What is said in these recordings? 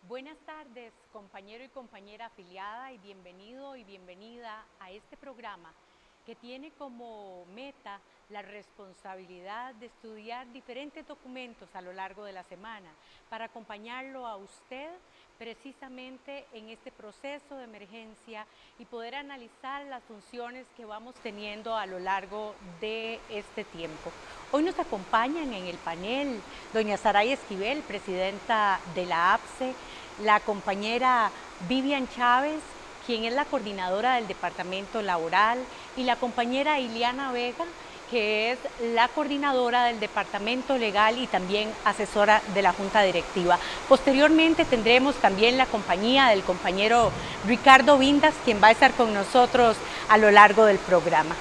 Buenas tardes, compañero y compañera afiliada, y bienvenido y bienvenida a este programa que tiene como meta la responsabilidad de estudiar diferentes documentos a lo largo de la semana para acompañarlo a usted precisamente en este proceso de emergencia y poder analizar las funciones que vamos teniendo a lo largo de este tiempo. Hoy nos acompañan en el panel doña Saray Esquivel, presidenta de la APSE, la compañera Vivian Chávez, quien es la coordinadora del Departamento Laboral, y la compañera Iliana Vega, que es la coordinadora del Departamento Legal y también asesora de la Junta Directiva. Posteriormente tendremos también la compañía del compañero Ricardo Vindas, quien va a estar con nosotros a lo largo del programa.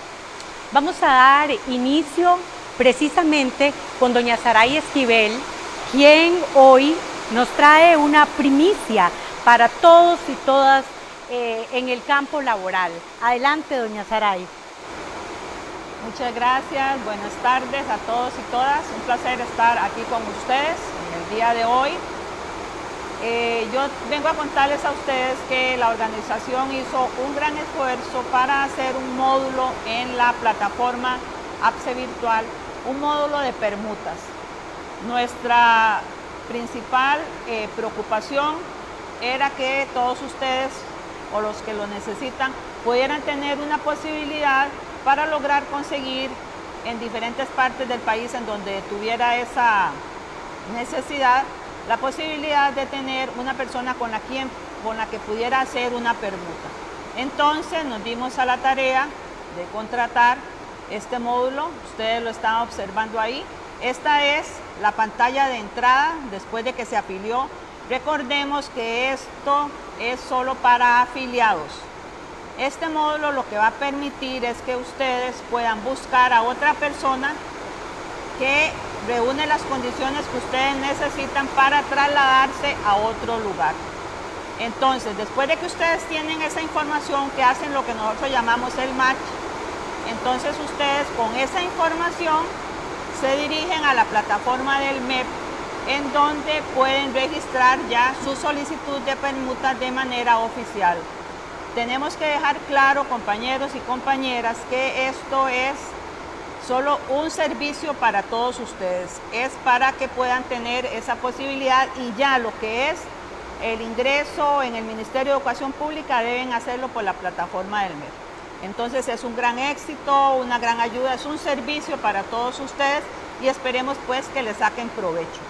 Vamos a dar inicio precisamente con doña Saray Esquivel, quien hoy nos trae una primicia para todos y todas en el campo laboral. Adelante, doña Saray. Muchas gracias, buenas tardes a todos y todas. Un placer estar aquí con ustedes en el día de hoy. Yo vengo a contarles a ustedes que la organización hizo un gran esfuerzo para hacer un módulo en la plataforma APSE Virtual, un módulo de permutas. Nuestra principal preocupación era que todos ustedes o los que lo necesitan pudieran tener una posibilidad para lograr conseguir en diferentes partes del país en donde tuviera esa necesidad, la posibilidad de tener una persona con la que pudiera hacer una permuta. Entonces nos dimos a la tarea de contratar este módulo, ustedes lo están observando ahí. Esta es la pantalla de entrada después de que se afilió. Recordemos que esto es solo para afiliados. Este módulo lo que va a permitir es que ustedes puedan buscar a otra persona que reúne las condiciones que ustedes necesitan para trasladarse a otro lugar. Entonces, después de que ustedes tienen esa información, que hacen lo que nosotros llamamos el match, entonces ustedes con esa información se dirigen a la plataforma del MEP, en donde pueden registrar ya su solicitud de permuta de manera oficial. Tenemos que dejar claro, compañeros y compañeras, que esto es solo un servicio para todos ustedes. Es para que puedan tener esa posibilidad, y ya lo que es el ingreso en el Ministerio de Educación Pública deben hacerlo por la plataforma del MEP. Entonces es un gran éxito, una gran ayuda, es un servicio para todos ustedes y esperemos pues que le saquen provecho.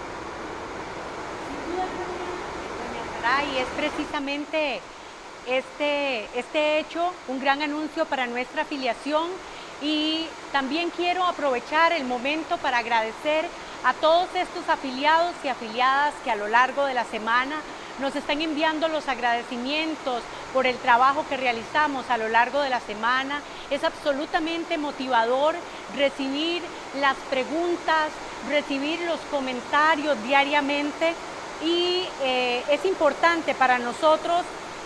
Doña Saray, es precisamente este hecho un gran anuncio para nuestra afiliación, y también quiero aprovechar el momento para agradecer a todos estos afiliados y afiliadas que a lo largo de la semana nos están enviando los agradecimientos por el trabajo que realizamos a lo largo de la semana. Es absolutamente motivador recibir las preguntas, recibir los comentarios diariamente, y es importante para nosotros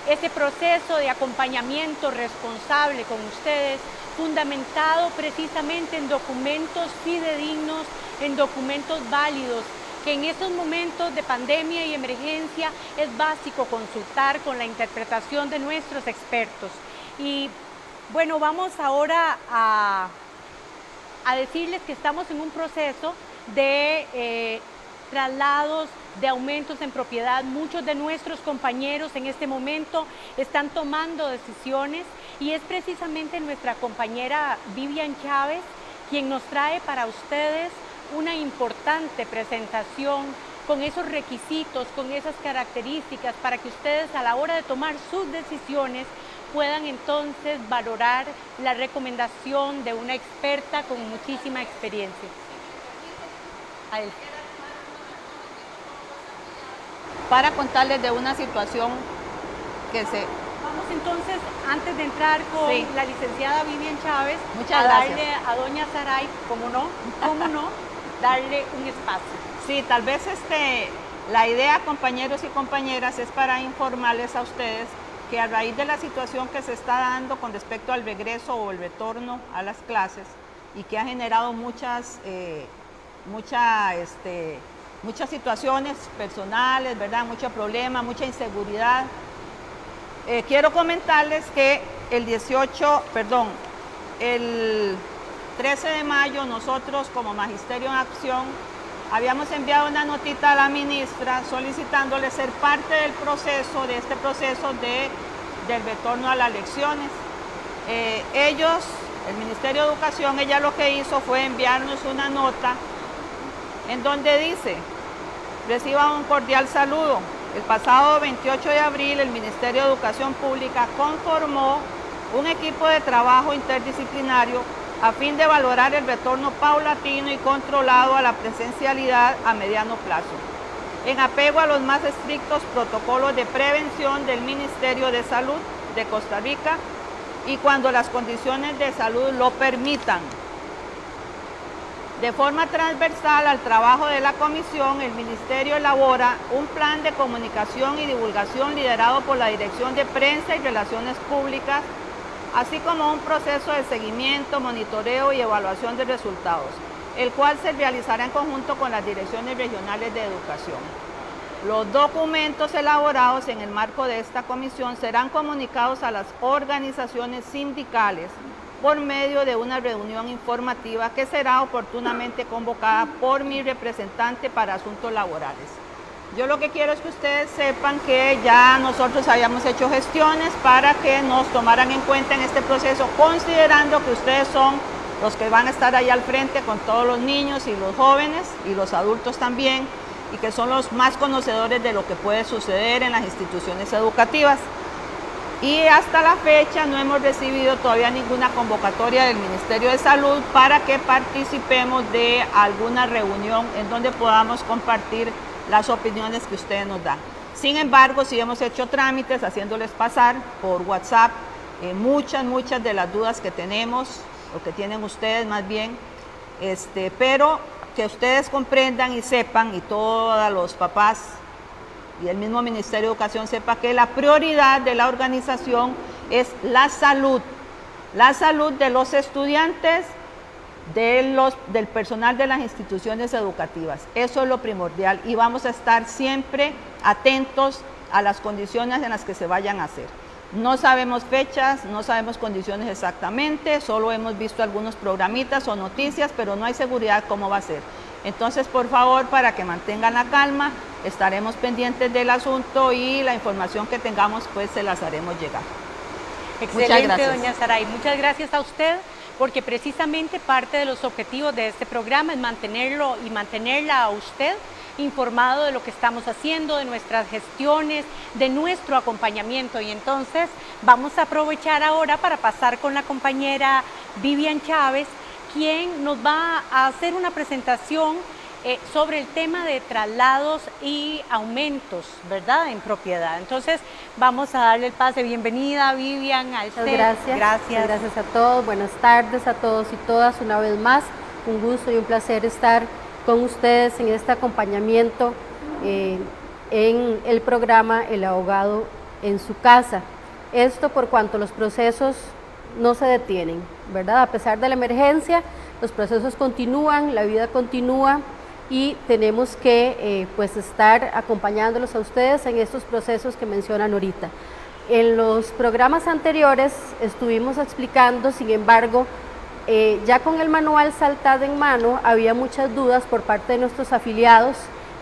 ese proceso de acompañamiento responsable con ustedes, fundamentado precisamente en documentos fidedignos, en documentos válidos, que en estos momentos de pandemia y emergencia es básico consultar con la interpretación de nuestros expertos. Y bueno, vamos ahora a decirles que estamos en un proceso de traslados, de aumentos en propiedad. Muchos de nuestros compañeros en este momento están tomando decisiones, y es precisamente nuestra compañera Vivian Chávez quien nos trae para ustedes una importante presentación con esos requisitos, con esas características, para que ustedes a la hora de tomar sus decisiones puedan entonces valorar la recomendación de una experta con muchísima experiencia. Adelante. Para contarles de una situación que se... Vamos entonces, antes de entrar con la licenciada Vivian Chávez, muchas gracias, darle a doña Saray, cómo no, darle un espacio. Sí, tal vez la idea, compañeros y compañeras, es para informarles a ustedes que a raíz de la situación que se está dando con respecto al regreso o el retorno a las clases, y que ha generado mucha muchas situaciones personales, ¿verdad? Muchos problemas, mucha inseguridad. Quiero comentarles que el 13 de mayo nosotros como Magisterio en Acción habíamos enviado una notita a la ministra solicitándole ser parte del proceso, de este proceso del retorno a las lecciones. Ellos, el Ministerio de Educación, ella lo que hizo fue enviarnos una nota en donde dice: reciba un cordial saludo. El pasado 28 de abril el Ministerio de Educación Pública conformó un equipo de trabajo interdisciplinario a fin de valorar el retorno paulatino y controlado a la presencialidad a mediano plazo, en apego a los más estrictos protocolos de prevención del Ministerio de Salud de Costa Rica y cuando las condiciones de salud lo permitan. De forma transversal al trabajo de la comisión, el Ministerio elabora un plan de comunicación y divulgación liderado por la Dirección de Prensa y Relaciones Públicas, así como un proceso de seguimiento, monitoreo y evaluación de resultados, el cual se realizará en conjunto con las direcciones regionales de educación. Los documentos elaborados en el marco de esta comisión serán comunicados a las organizaciones sindicales por medio de una reunión informativa que será oportunamente convocada por mi representante para asuntos laborales. Yo lo que quiero es que ustedes sepan que ya nosotros habíamos hecho gestiones para que nos tomaran en cuenta en este proceso, considerando que ustedes son los que van a estar ahí al frente con todos los niños y los jóvenes y los adultos también, y que son los más conocedores de lo que puede suceder en las instituciones educativas. Y hasta la fecha no hemos recibido todavía ninguna convocatoria del Ministerio de Salud para que participemos de alguna reunión en donde podamos compartir las opiniones que ustedes nos dan. Sin embargo, sí hemos hecho trámites haciéndoles pasar por WhatsApp muchas de las dudas que tenemos, o que tienen ustedes más bien, pero que ustedes comprendan y sepan, y todos los papás y el mismo Ministerio de Educación sepa, que la prioridad de la organización es la salud de los estudiantes, del personal de las instituciones educativas. Eso es lo primordial y vamos a estar siempre atentos a las condiciones en las que se vayan a hacer. No sabemos fechas, no sabemos condiciones exactamente, solo hemos visto algunos programitas o noticias, pero no hay seguridad cómo va a ser. Entonces, por favor, para que mantengan la calma, estaremos pendientes del asunto y la información que tengamos, pues se las haremos llegar. Excelente, doña Saray. Muchas gracias a usted, porque precisamente parte de los objetivos de este programa es mantenerlo y mantenerla a usted informado de lo que estamos haciendo, de nuestras gestiones, de nuestro acompañamiento. Y entonces vamos a aprovechar ahora para pasar con la compañera Vivian Chávez, quien nos va a hacer una presentación sobre el tema de traslados y aumentos, ¿verdad?, en propiedad. Entonces vamos a darle el pase. Bienvenida, Vivian, al set. Gracias. Gracias a todos. Buenas tardes a todos y todas. Una vez más, un gusto y un placer estar con ustedes en este acompañamiento en el programa El Abogado en su Casa. Esto por cuanto los procesos no se detienen, ¿verdad? A pesar de la emergencia, los procesos continúan, la vida continúa y tenemos que pues estar acompañándolos a ustedes en estos procesos que mencionan ahorita. En los programas anteriores estuvimos explicando, sin embargo, ya con el manual Saltad en mano, había muchas dudas por parte de nuestros afiliados,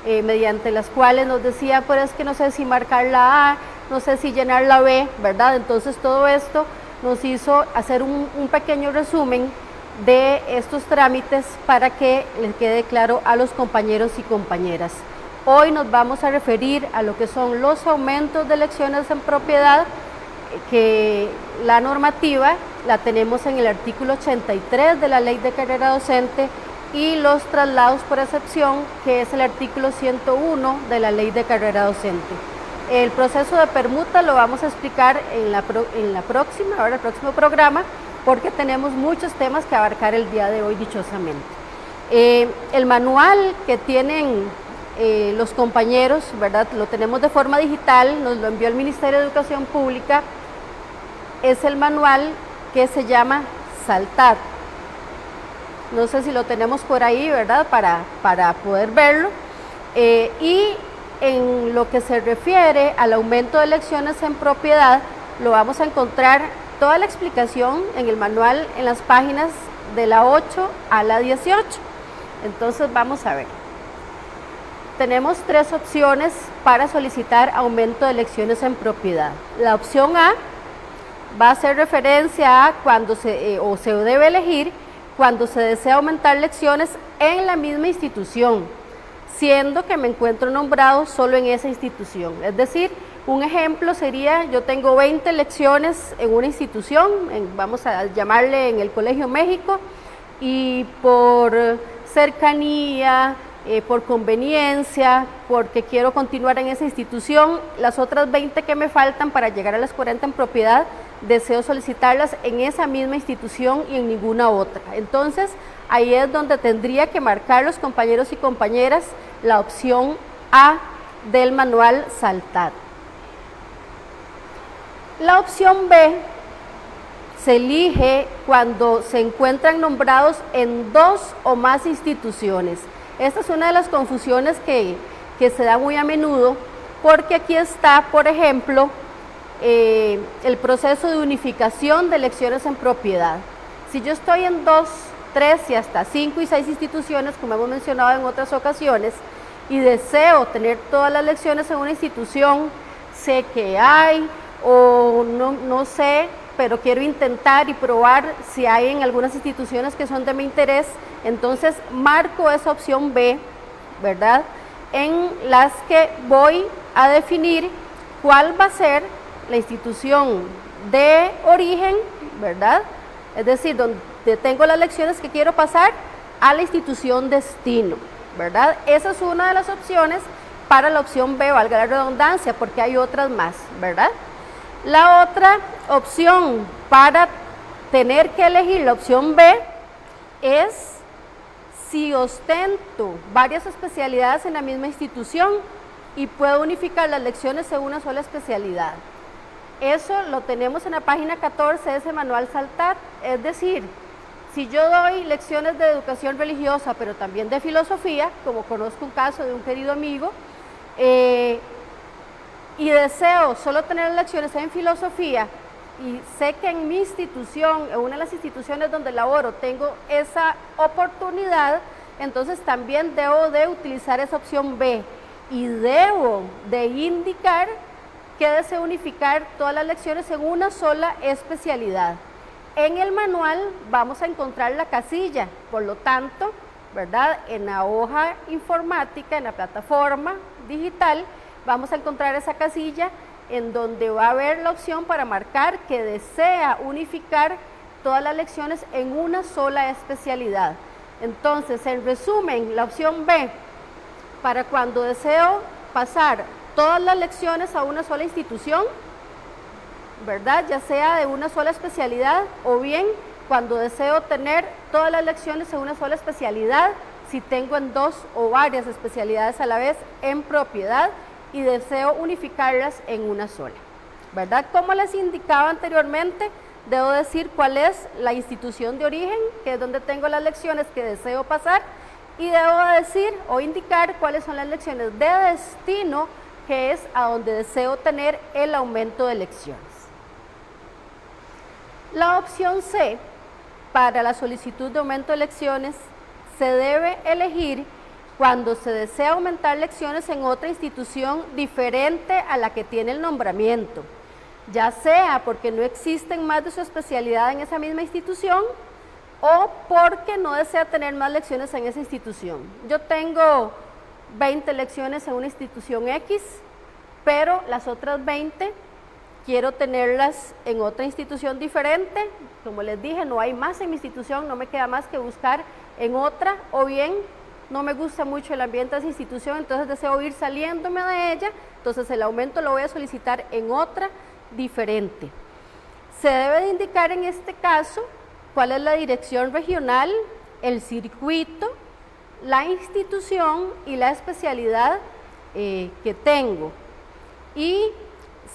mediante las cuales nos decían, pero es que no sé si marcar la A, no sé si llenar la B, ¿verdad? Entonces todo esto nos hizo hacer un pequeño resumen de estos trámites para que les quede claro a los compañeros y compañeras. Hoy nos vamos a referir a lo que son los aumentos de lecciones en propiedad, que la normativa la tenemos en el artículo 83 de la Ley de Carrera Docente, y los traslados por excepción, que es el artículo 101 de la Ley de Carrera Docente. El proceso de permuta lo vamos a explicar en el próximo programa, porque tenemos muchos temas que abarcar el día de hoy, dichosamente. El manual que tienen los compañeros, ¿verdad?, lo tenemos de forma digital, nos lo envió el Ministerio de Educación Pública. Es el manual que se llama Saltad. No sé si lo tenemos por ahí, ¿verdad?, para poder verlo. Y en lo que se refiere al aumento de lecciones en propiedad, lo vamos a encontrar toda la explicación en el manual en las páginas de la 8 a la 18. Entonces vamos a ver. Tenemos 3 opciones para solicitar aumento de lecciones en propiedad. La opción A va a hacer referencia a cuando se debe elegir cuando se desea aumentar lecciones en la misma institución, siendo que me encuentro nombrado solo en esa institución. Es decir, un ejemplo sería, yo tengo 20 lecciones en una institución, vamos a llamarle en el Colegio México, y por cercanía, por conveniencia, porque quiero continuar en esa institución, las otras 20 que me faltan para llegar a las 40 en propiedad, deseo solicitarlas en esa misma institución y en ninguna otra. Entonces, ahí es donde tendría que marcar los compañeros y compañeras la opción A del manual SALTAD. La opción B se elige cuando se encuentran nombrados en 2 o más instituciones. Esta es una de las confusiones que se da muy a menudo, porque aquí está, por ejemplo, el proceso de unificación de lecciones en propiedad. Si yo estoy en 2, 3 y hasta 5 y 6 instituciones, como hemos mencionado en otras ocasiones, y deseo tener todas las lecciones en una institución, sé que hay o no sé, pero quiero intentar y probar si hay en algunas instituciones que son de mi interés, entonces marco esa opción B, ¿verdad? En las que voy a definir cuál va a ser la institución de origen, ¿verdad? Es decir, donde tengo las lecciones que quiero pasar a la institución destino, ¿verdad? Esa es una de las opciones para la opción B, valga la redundancia, porque hay otras más, ¿verdad? La otra opción para tener que elegir la opción B es si ostento varias especialidades en la misma institución y puedo unificar las lecciones en una sola especialidad. Eso lo tenemos en la página 14 de ese manual SALTAD, es decir, si yo doy lecciones de educación religiosa, pero también de filosofía, como conozco un caso de un querido amigo, y deseo solo tener lecciones en filosofía, y sé que en mi institución, en una de las instituciones donde laboro, tengo esa oportunidad, entonces también debo de utilizar esa opción B, y debo de indicar que deseo unificar todas las lecciones en una sola especialidad. En el manual vamos a encontrar la casilla, por lo tanto, ¿verdad? En la hoja informática, en la plataforma digital, vamos a encontrar esa casilla en donde va a haber la opción para marcar que desea unificar todas las lecciones en una sola especialidad. Entonces, en resumen, la opción B, para cuando deseo pasar todas las lecciones a una sola institución, ¿verdad? Ya sea de una sola especialidad o bien cuando deseo tener todas las lecciones en una sola especialidad, si tengo en 2 o varias especialidades a la vez en propiedad y deseo unificarlas en una sola, ¿verdad? Como les indicaba anteriormente, debo decir cuál es la institución de origen, que es donde tengo las lecciones que deseo pasar, y debo decir o indicar cuáles son las lecciones de destino, que es a donde deseo tener el aumento de lecciones. La opción C, para la solicitud de aumento de lecciones, se debe elegir cuando se desea aumentar lecciones en otra institución diferente a la que tiene el nombramiento, ya sea porque no existen más de su especialidad en esa misma institución o porque no desea tener más lecciones en esa institución. Yo tengo 20 lecciones en una institución X, pero las otras 20 quiero tenerlas en otra institución diferente. Como les dije, no hay más en mi institución, no me queda más que buscar en otra, o bien no me gusta mucho el ambiente de esa institución, entonces deseo ir saliéndome de ella, entonces el aumento lo voy a solicitar en otra diferente. Se debe de indicar en este caso cuál es la dirección regional, el circuito, la institución y la especialidad que tengo. Y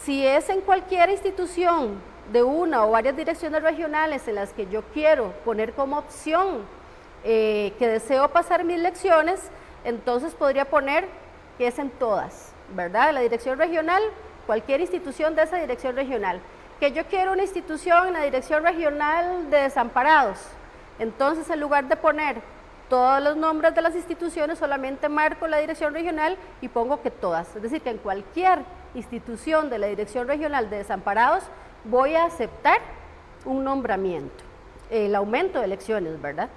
si es en cualquier institución de una o varias direcciones regionales en las que yo quiero poner como opción que deseo pasar mis lecciones, entonces podría poner que es en todas, ¿verdad? La dirección regional, cualquier institución de esa dirección regional. Que yo quiero una institución en la dirección regional de desamparados, entonces en lugar de poner todos los nombres de las instituciones, solamente marco la dirección regional y pongo que todas. Es decir, que en cualquier institución de la dirección regional de desamparados voy a aceptar un nombramiento, el aumento de elecciones, ¿verdad?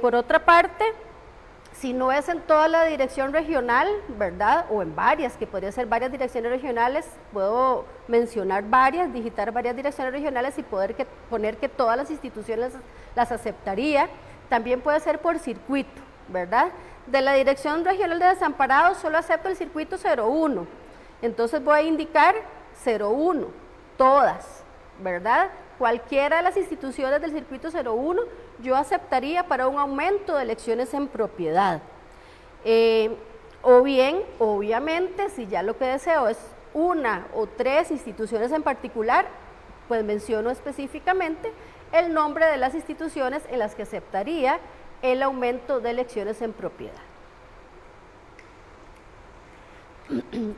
Por otra parte, si no es en toda la dirección regional, ¿verdad? O en varias, que podría ser varias direcciones regionales, puedo mencionar varias, digitar varias direcciones regionales y poner que todas las instituciones las aceptaría. También puede ser por circuito, ¿verdad? De la Dirección Regional de Desamparados solo acepto el circuito 01. Entonces voy a indicar 01, todas, ¿verdad? Cualquiera de las instituciones del circuito 01 yo aceptaría para un aumento de elecciones en propiedad. O bien, obviamente, si ya lo que deseo es una o tres instituciones en particular, pues menciono específicamente el nombre de las instituciones en las que aceptaría el aumento de elecciones en propiedad.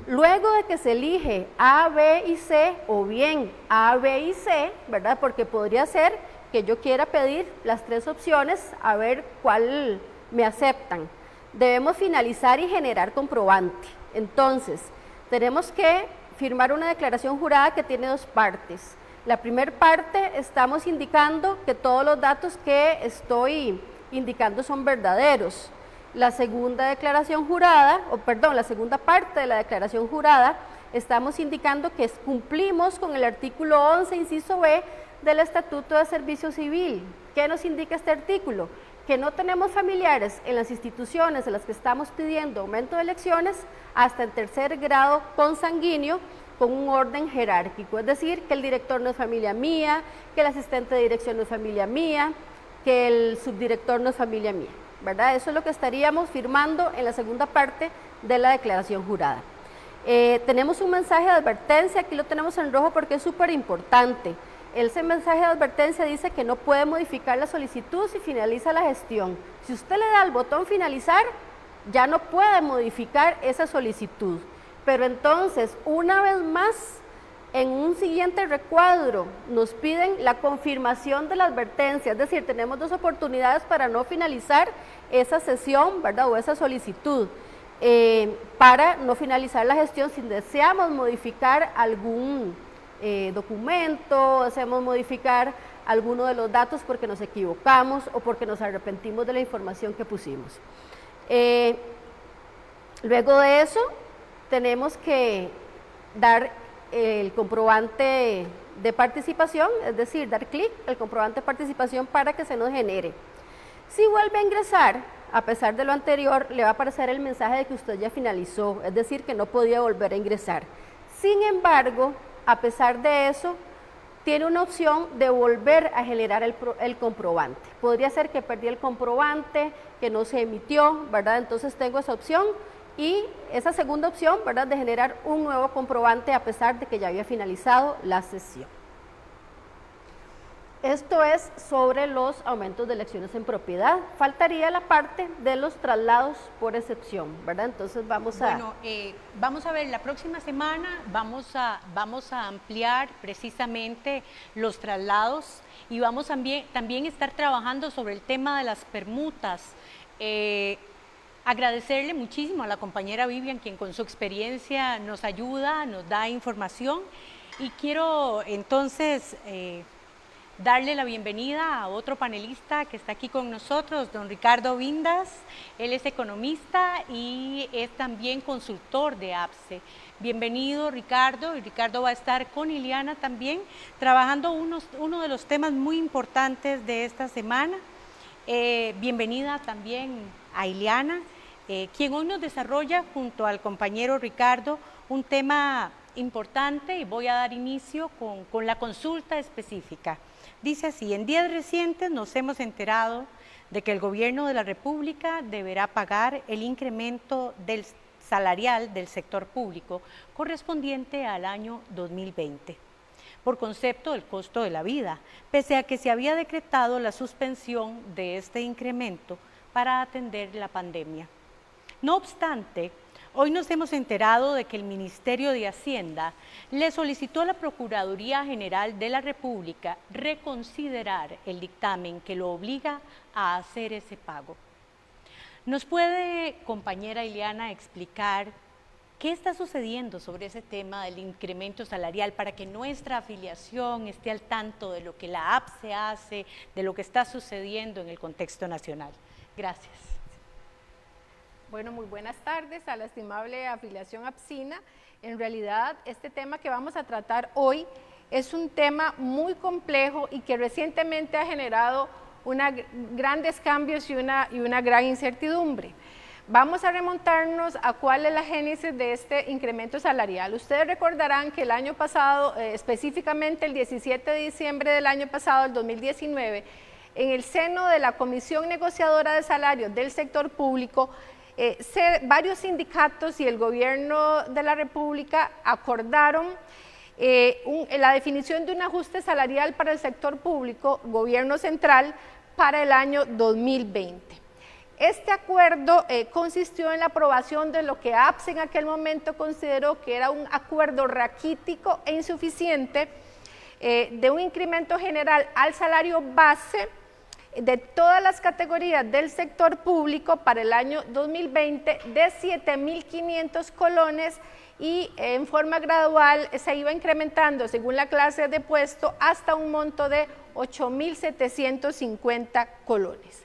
Luego de que se elige A, B y C, o bien A, B y C, ¿verdad? Porque podría ser que yo quiera pedir las tres opciones a ver cuál me aceptan. Debemos finalizar y generar comprobante. Entonces, tenemos que firmar una declaración jurada que tiene dos partes. La primera parte estamos indicando que todos los datos que estoy indicando son verdaderos. La segunda declaración jurada, la segunda parte de la declaración jurada, estamos indicando que cumplimos con el artículo 11, inciso B, del Estatuto de Servicio Civil. ¿Qué nos indica este artículo? Que no tenemos familiares en las instituciones en las que estamos pidiendo aumento de elecciones hasta el tercer grado consanguíneo con un orden jerárquico, es decir, que el director no es familia mía, que el asistente de dirección no es familia mía, que el subdirector no es familia mía, ¿verdad? Eso es lo que estaríamos firmando en la segunda parte de la declaración jurada. Tenemos un mensaje de advertencia, aquí lo tenemos en rojo porque es súper importante. Ese mensaje de advertencia dice que no puede modificar la solicitud si finaliza la gestión. Si usted le da al botón finalizar, ya no puede modificar esa solicitud. Pero entonces, una vez más, en un siguiente recuadro nos piden la confirmación de la advertencia, es decir, tenemos dos oportunidades para no finalizar esa sesión, ¿verdad? O esa solicitud, para no finalizar la gestión si deseamos modificar algún documento, deseamos modificar alguno de los datos porque nos equivocamos o porque nos arrepentimos de la información que pusimos. Luego de eso, tenemos que dar el comprobante de participación, es decir, dar clic al comprobante de participación para que se nos genere. Si vuelve a ingresar, a pesar de lo anterior, le va a aparecer el mensaje de que usted ya finalizó, es decir, que no podía volver a ingresar. Sin embargo, a pesar de eso, tiene una opción de volver a generar el comprobante. Podría ser que perdí el comprobante, que no se emitió, ¿verdad? Entonces tengo esa opción. Y esa segunda opción, ¿verdad?, de generar un nuevo comprobante a pesar de que ya había finalizado la sesión. Esto es sobre los aumentos de elecciones en propiedad. Faltaría la parte de los traslados por excepción, ¿verdad? Entonces vamos a... Bueno, vamos a ver, la próxima semana vamos a ampliar precisamente los traslados y vamos también estar trabajando sobre el tema de las permutas. Agradecerle muchísimo a la compañera Vivian, quien con su experiencia nos ayuda, nos da información, y quiero entonces darle la bienvenida a otro panelista que está aquí con nosotros, don Ricardo Vindas. Él es economista y es también consultor de APSE. Bienvenido, Ricardo, y Ricardo va a estar con Ileana también, trabajando uno de los temas muy importantes de esta semana. Bienvenida también a Ileana, quien hoy nos desarrolla junto al compañero Ricardo un tema importante, y voy a dar inicio con la consulta específica. Dice así: en días recientes nos hemos enterado de que el gobierno de la República deberá pagar el incremento del salarial del sector público correspondiente al año 2020. Por concepto del costo de la vida, pese a que se había decretado la suspensión de este incremento para atender la pandemia. No obstante, Hoy nos hemos enterado de que el Ministerio de Hacienda le solicitó a la Procuraduría General de la República reconsiderar el dictamen que lo obliga a hacer ese pago. ¿Nos puede, compañera Ileana, explicar qué está sucediendo sobre ese tema del incremento salarial para que nuestra afiliación esté al tanto de lo que la APSE hace, de lo que está sucediendo en el contexto nacional? Gracias. Bueno, muy buenas tardes a la estimable afiliación APSINA. En realidad, este tema que vamos a tratar hoy es un tema muy complejo y que recientemente ha generado grandes cambios y una gran incertidumbre. Vamos a remontarnos a cuál es la génesis de este incremento salarial. Ustedes recordarán que el año pasado, específicamente el 17 de diciembre del año pasado, el 2019, en el seno de la Comisión Negociadora de Salarios del Sector Público, varios sindicatos y el gobierno de la República acordaron la definición de un ajuste salarial para el sector público, gobierno central, para el año 2020. Este acuerdo consistió en la aprobación de lo que APSE en aquel momento consideró que era un acuerdo raquítico e insuficiente de un incremento general al salario base de todas las categorías del sector público para el año 2020 de 7.500 colones y en forma gradual se iba incrementando según la clase de puesto hasta un monto de 8.750 colones.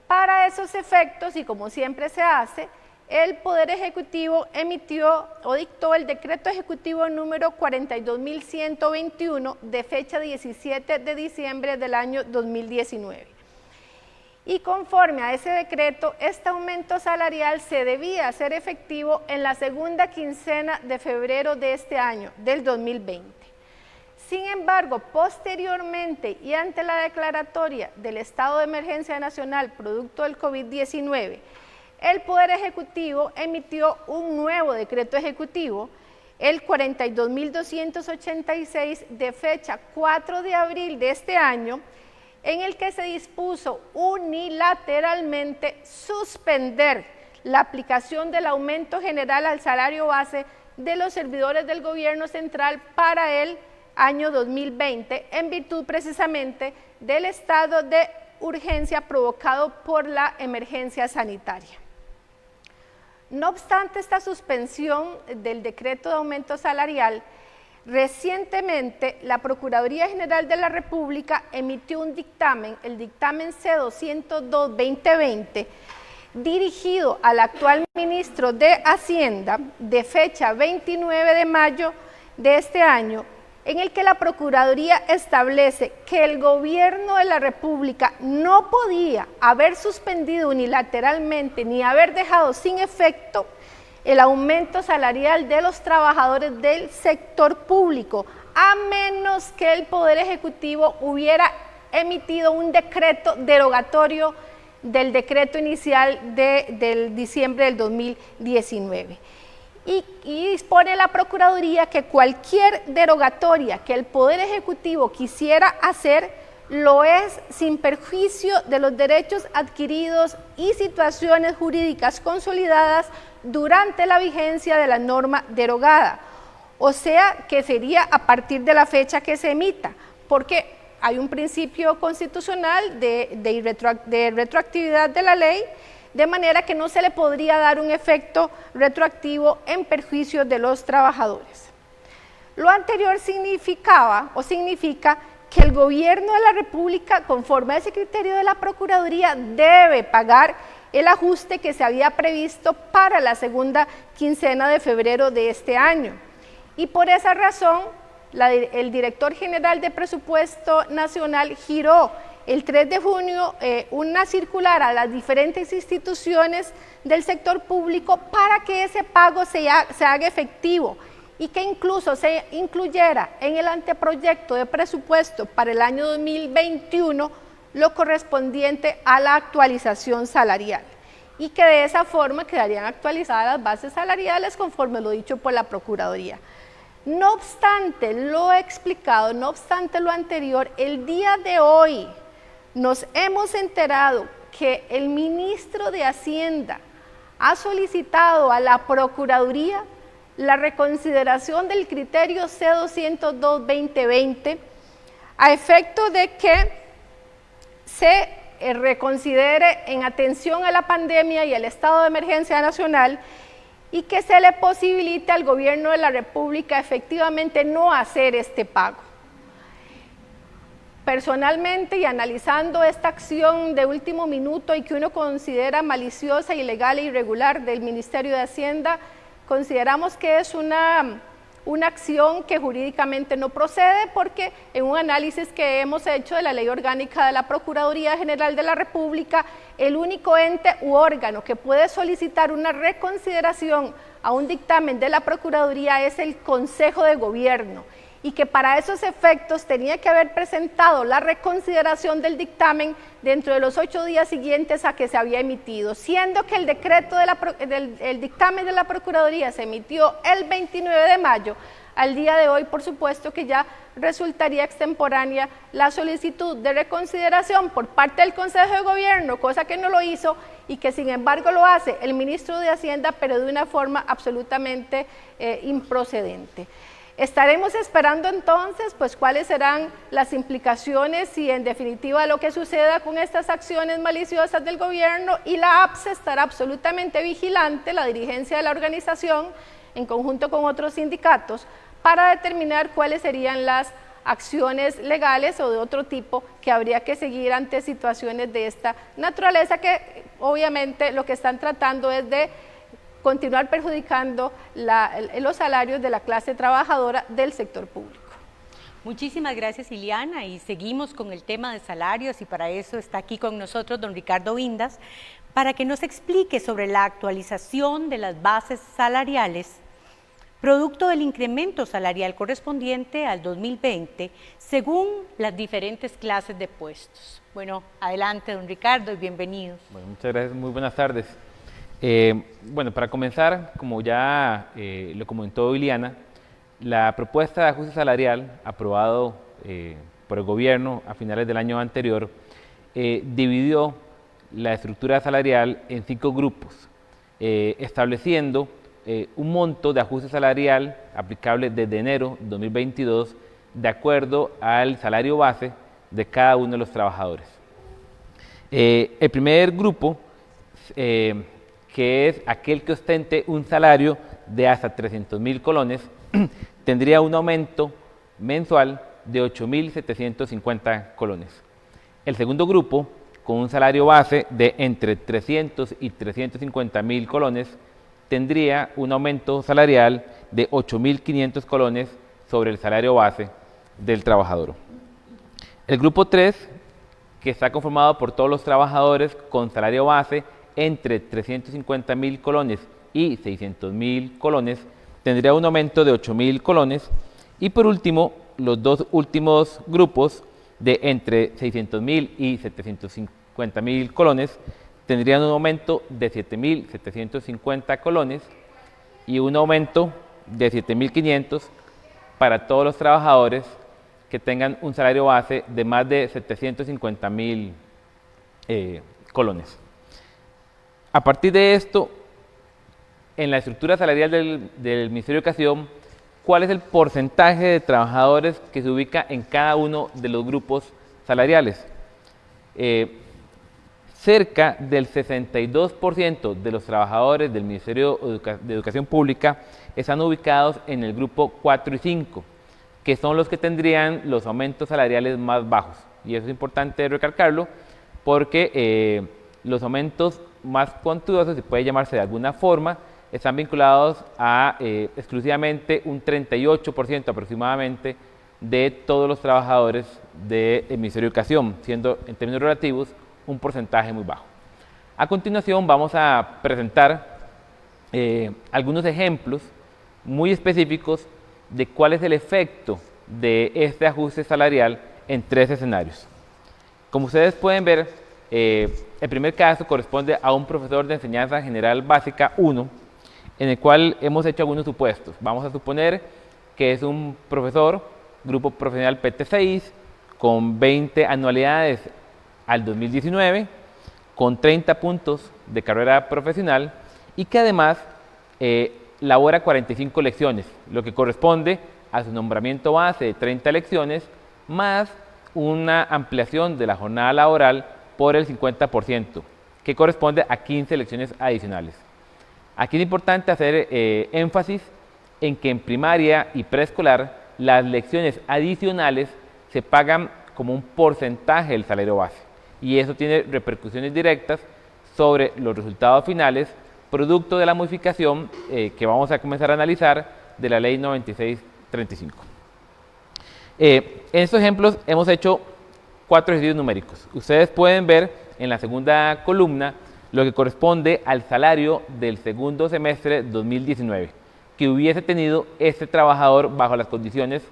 Para esos efectos, y como siempre se hace, el Poder Ejecutivo emitió o dictó el decreto ejecutivo número 42.121 de fecha 17 de diciembre del año 2019. Y conforme a ese decreto, este aumento salarial se debía hacer efectivo en la segunda quincena de febrero de este año, del 2020. Sin embargo, posteriormente y ante la declaratoria del estado de emergencia nacional producto del COVID-19, el Poder Ejecutivo emitió un nuevo decreto ejecutivo, el 42.286 de fecha 4 de abril de este año, en el que se dispuso unilateralmente suspender la aplicación del aumento general al salario base de los servidores del gobierno central para el año 2020, en virtud precisamente del estado de urgencia provocado por la emergencia sanitaria. No obstante esta suspensión del decreto de aumento salarial, recientemente la Procuraduría General de la República emitió un dictamen, el dictamen C-202-2020, dirigido al actual ministro de Hacienda de fecha 29 de mayo de este año, en el que la Procuraduría establece que el gobierno de la República no podía haber suspendido unilateralmente ni haber dejado sin efecto el aumento salarial de los trabajadores del sector público, a menos que el Poder Ejecutivo hubiera emitido un decreto derogatorio del decreto inicial del diciembre del 2019. Y dispone la Procuraduría que cualquier derogatoria que el Poder Ejecutivo quisiera hacer, lo es sin perjuicio de los derechos adquiridos y situaciones jurídicas consolidadas durante la vigencia de la norma derogada, o sea que sería a partir de la fecha que se emita, porque hay un principio constitucional de retroactividad de la ley, de manera que no se le podría dar un efecto retroactivo en perjuicio de los trabajadores. Lo anterior significa que el gobierno de la República, conforme a ese criterio de la Procuraduría, debe pagar el ajuste que se había previsto para la segunda quincena de febrero de este año. Y por esa razón, el director general de Presupuesto Nacional giró el 3 de junio una circular a las diferentes instituciones del sector público para que ese pago se haga efectivo y que incluso se incluyera en el anteproyecto de presupuesto para el año 2021 lo correspondiente a la actualización salarial y que de esa forma quedarían actualizadas las bases salariales conforme lo dicho por la Procuraduría. No obstante lo explicado, no obstante lo anterior, el día de hoy nos hemos enterado que el ministro de Hacienda ha solicitado a la Procuraduría la reconsideración del criterio C202-2020 a efecto de que se reconsidere en atención a la pandemia y al estado de emergencia nacional y que se le posibilite al gobierno de la República efectivamente no hacer este pago. Personalmente, y analizando esta acción de último minuto y que uno considera maliciosa, ilegal e irregular del Ministerio de Hacienda, consideramos que es una acción que jurídicamente no procede, porque en un análisis que hemos hecho de la Ley Orgánica de la Procuraduría General de la República, el único ente u órgano que puede solicitar una reconsideración a un dictamen de la Procuraduría es el Consejo de Gobierno, y que para esos efectos tenía que haber presentado la reconsideración del dictamen dentro de los 8 días siguientes a que se había emitido, siendo que el decreto del dictamen de la Procuraduría se emitió el 29 de mayo, al día de hoy, por supuesto que ya resultaría extemporánea la solicitud de reconsideración por parte del Consejo de Gobierno, cosa que no lo hizo y que sin embargo lo hace el ministro de Hacienda, pero de una forma absolutamente improcedente. Estaremos esperando entonces pues cuáles serán las implicaciones y en definitiva lo que suceda con estas acciones maliciosas del gobierno, y la APSE estará absolutamente vigilante, la dirigencia de la organización en conjunto con otros sindicatos, para determinar cuáles serían las acciones legales o de otro tipo que habría que seguir ante situaciones de esta naturaleza, que obviamente lo que están tratando es de continuar perjudicando los salarios de la clase trabajadora del sector público. Muchísimas gracias, Ileana, y seguimos con el tema de salarios, y para eso está aquí con nosotros don Ricardo Vindas, para que nos explique sobre la actualización de las bases salariales, producto del incremento salarial correspondiente al 2020, según las diferentes clases de puestos. Bueno, adelante, don Ricardo, y bienvenidos. Bueno, muchas gracias, muy buenas tardes. Bueno, para comenzar, como ya lo comentó Ileana, la propuesta de ajuste salarial aprobado por el gobierno a finales del año anterior dividió la estructura salarial en 5 grupos, estableciendo un monto de ajuste salarial aplicable desde enero 2022 de acuerdo al salario base de cada uno de los trabajadores. El primer grupo, que es aquel que ostente un salario de hasta 300.000 colones, tendría un aumento mensual de 8.750 colones. El segundo grupo, con un salario base de entre 300 y 350.000 colones, tendría un aumento salarial de 8.500 colones sobre el salario base del trabajador. El grupo 3, que está conformado por todos los trabajadores con salario base entre 350.000 colones y 600.000 colones, tendría un aumento de 8.000 colones. Y por último, los dos últimos grupos de entre 600.000 y 750.000 colones tendrían un aumento de 7.750 colones y un aumento de 7.500 para todos los trabajadores que tengan un salario base de más de 750.000 colones. A partir de esto, en la estructura salarial del Ministerio de Educación, ¿cuál es el porcentaje de trabajadores que se ubica en cada uno de los grupos salariales? Cerca del 62% de los trabajadores del Ministerio de Educación Pública están ubicados en el grupo 4 y 5, que son los que tendrían los aumentos salariales más bajos. Y eso es importante recalcarlo porque los aumentos más cuantiosos, si puede llamarse de alguna forma, están vinculados a exclusivamente un 38% aproximadamente de todos los trabajadores del Ministerio de Educación, siendo en términos relativos un porcentaje muy bajo. A continuación vamos a presentar algunos ejemplos muy específicos de cuál es el efecto de este ajuste salarial en 3 escenarios. Como ustedes pueden ver, el primer caso corresponde a un profesor de enseñanza general básica 1, en el cual hemos hecho algunos supuestos. Vamos a suponer que es un profesor, grupo profesional PT6, con 20 anualidades al 2019, con 30 puntos de carrera profesional y que además labora 45 lecciones, lo que corresponde a su nombramiento base de 30 lecciones, más una ampliación de la jornada laboral por el 50%, que corresponde a 15 lecciones adicionales. Aquí es importante hacer énfasis en que en primaria y preescolar las lecciones adicionales se pagan como un porcentaje del salario base, y eso tiene repercusiones directas sobre los resultados finales, producto de la modificación que vamos a comenzar a analizar de la Ley 9635. En estos ejemplos hemos hecho 4 ejercicios numéricos. Ustedes pueden ver en la segunda columna lo que corresponde al salario del segundo semestre 2019 que hubiese tenido este trabajador bajo las condiciones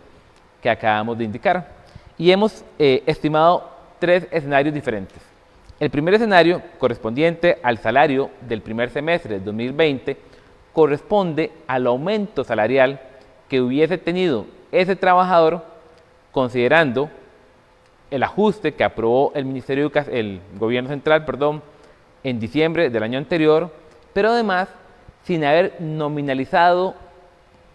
que acabamos de indicar. Y hemos estimado 3 escenarios diferentes. El primer escenario, correspondiente al salario del primer semestre de 2020, corresponde al aumento salarial que hubiese tenido ese trabajador considerando el ajuste que aprobó el gobierno central, en diciembre del año anterior, pero además sin haber nominalizado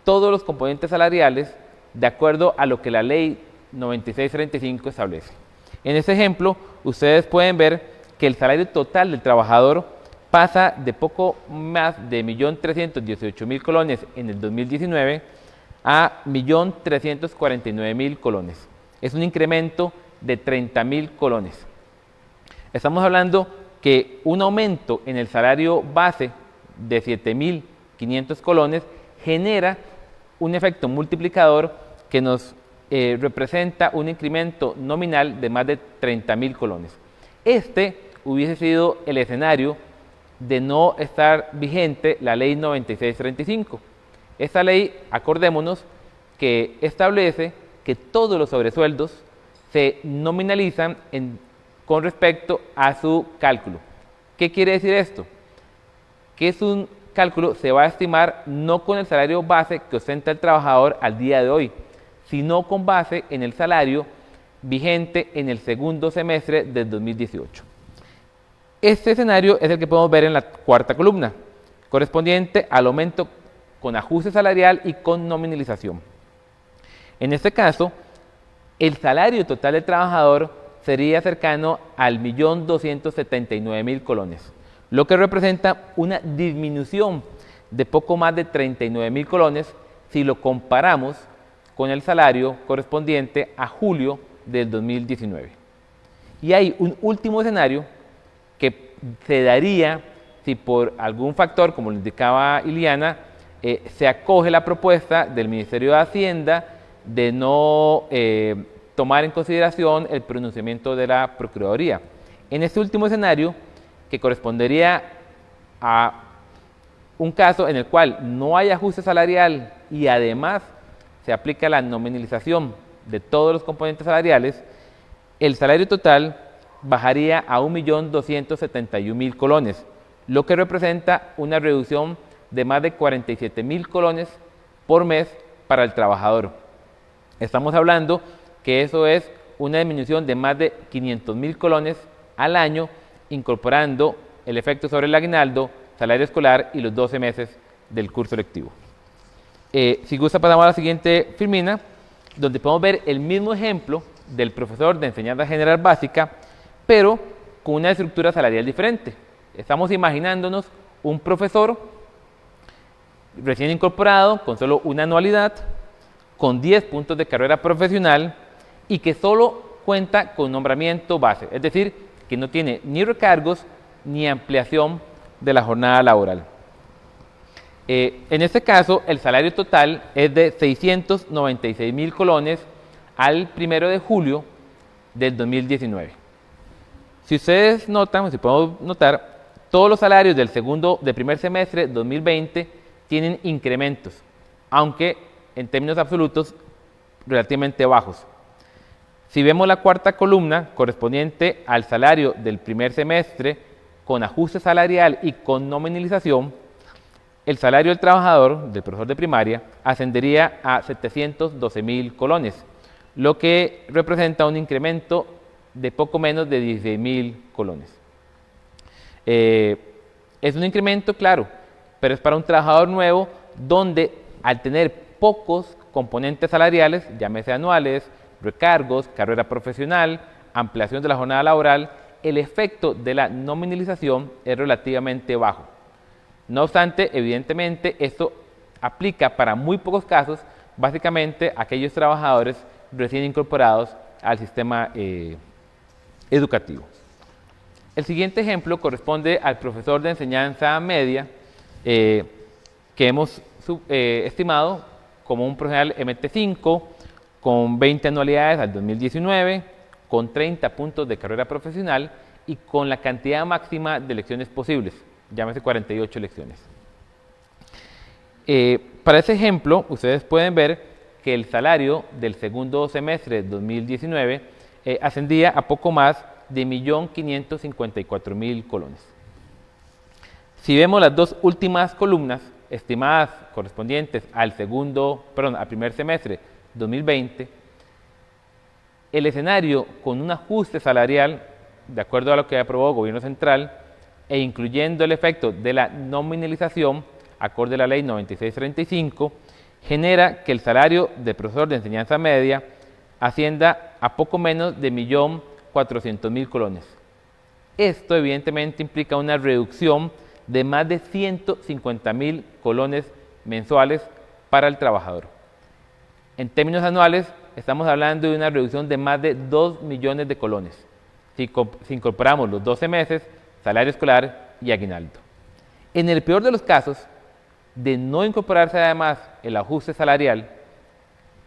todos los componentes salariales de acuerdo a lo que la ley 9635 establece. En este ejemplo, ustedes pueden ver que el salario total del trabajador pasa de poco más de 1.318.000 colones en el 2019 a 1.349.000 colones. Es un incremento de 30.000 colones. Estamos hablando que un aumento en el salario base de 7.500 colones genera un efecto multiplicador que nos representa un incremento nominal de más de 30.000 colones. Este hubiese sido el escenario de no estar vigente la ley 9635. Esta ley, acordémonos, que establece que todos los sobresueldos se nominalizan con respecto a su cálculo. ¿Qué quiere decir esto? Que es un cálculo se va a estimar no con el salario base que ostenta el trabajador al día de hoy, sino con base en el salario vigente en el segundo semestre del 2018. Este escenario es el que podemos ver en la cuarta columna, correspondiente al aumento con ajuste salarial y con nominalización. En este caso, el salario total del trabajador sería cercano al 1.279.000 colones, lo que representa una disminución de poco más de 39.000 colones si lo comparamos con el salario correspondiente a julio del 2019. Y hay un último escenario que se daría si por algún factor, como lo indicaba Iliana, se acoge la propuesta del Ministerio de Hacienda de no tomar en consideración el pronunciamiento de la Procuraduría. En este último escenario, que correspondería a un caso en el cual no hay ajuste salarial y además se aplica la nominalización de todos los componentes salariales, el salario total bajaría a 1.271.000 colones, lo que representa una reducción de más de 47.000 colones por mes para el trabajador. Estamos hablando que eso es una disminución de más de 500.000 colones al año, incorporando el efecto sobre el aguinaldo, salario escolar y los 12 meses del curso lectivo. Si gusta, pasamos a la siguiente filmina, donde podemos ver el mismo ejemplo del profesor de enseñanza general básica, pero con una estructura salarial diferente. Estamos imaginándonos un profesor recién incorporado, con solo una anualidad, con 10 puntos de carrera profesional y que solo cuenta con nombramiento base, es decir, que no tiene ni recargos ni ampliación de la jornada laboral. En este caso, el salario total es de 696.000 colones al 1 de julio del 2019. Si ustedes notan, si podemos notar, todos los salarios del primer semestre 2020 tienen incrementos, aunque en términos absolutos relativamente bajos. Si vemos la cuarta columna correspondiente al salario del primer semestre con ajuste salarial y con nominalización, el salario del trabajador, del profesor de primaria, ascendería a 712.000 colones, lo que representa un incremento de poco menos de 16.000 colones. Es un incremento, claro, pero es para un trabajador nuevo donde al tener pocos componentes salariales, llámese anuales, recargos, carrera profesional, ampliación de la jornada laboral, el efecto de la nominalización es relativamente bajo. No obstante, evidentemente, esto aplica para muy pocos casos, básicamente aquellos trabajadores recién incorporados al sistema educativo. El siguiente ejemplo corresponde al profesor de enseñanza media que hemos estimado como un profesional MT5 con 20 anualidades al 2019, con 30 puntos de carrera profesional y con la cantidad máxima de lecciones posibles, llámese 48 lecciones. Para ese ejemplo, ustedes pueden ver que el salario del segundo semestre de 2019 ascendía a poco más de 1.554.000 colones. Si vemos las dos últimas columnas, estimadas correspondientes al primer semestre 2020, el escenario con un ajuste salarial, de acuerdo a lo que aprobó el Gobierno Central, e incluyendo el efecto de la nominalización, acorde a la Ley 9635, genera que el salario de profesor de enseñanza media ascienda a poco menos de 1.400.000 colones. Esto evidentemente implica una reducción de más de 150.000 colones mensuales para el trabajador. En términos anuales, estamos hablando de una reducción de más de 2 millones de colones, si incorporamos los 12 meses, salario escolar y aguinaldo. En el peor de los casos, de no incorporarse además el ajuste salarial,